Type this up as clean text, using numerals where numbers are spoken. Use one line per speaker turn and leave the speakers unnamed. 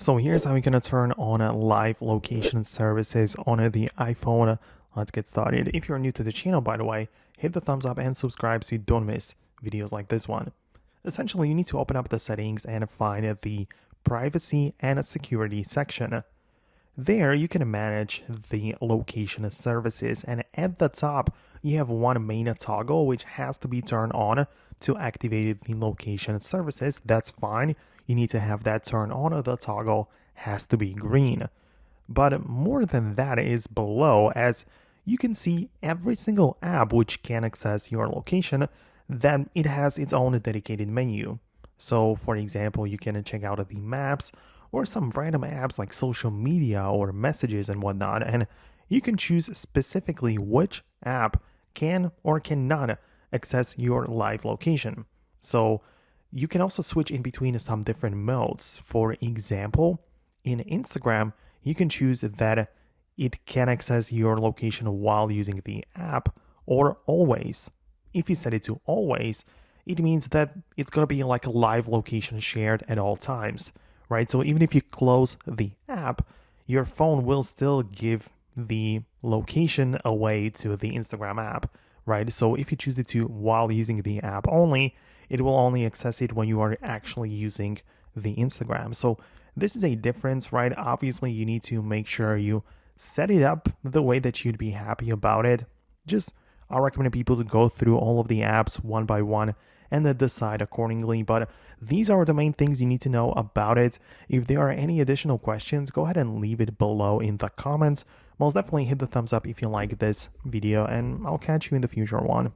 So here's how you're gonna turn on live location services on the iPhone. Let's get started. If you're new to the channel, by the way, hit the thumbs up and subscribe so you don't miss videos like this one. Essentially, you need to open up the settings and find the privacy and security section. There, you can manage the location services, and at the top, you have one main toggle which has to be turned on to activate the location services. That's fine. You need to have that turned on. The toggle has to be green. But more than that is below, as you can see every single app which can access your location, then it has its own dedicated menu. So for example, you can check out the maps or some random apps like social media or messages and whatnot, and you can choose specifically which app can or cannot access your live location. So you can also switch in between some different modes. For example, in Instagram, you can choose that it can access your location while using the app or always. If you set it to always, it means that it's going to be like a live location shared at all times, right? So even if you close the app, your phone will still give the location away to the Instagram app, right? So if you choose it to while using the app only, it will only access it when you are actually using the Instagram. So this is a difference, right? Obviously, you need to make sure you set it up the way that you'd be happy about it. I recommend people to go through all of the apps one by one and then decide accordingly. But these are the main things you need to know about it. If there are any additional questions, go ahead and leave it below in the comments. Most definitely hit the thumbs up if you like this video, and I'll catch you in the future one.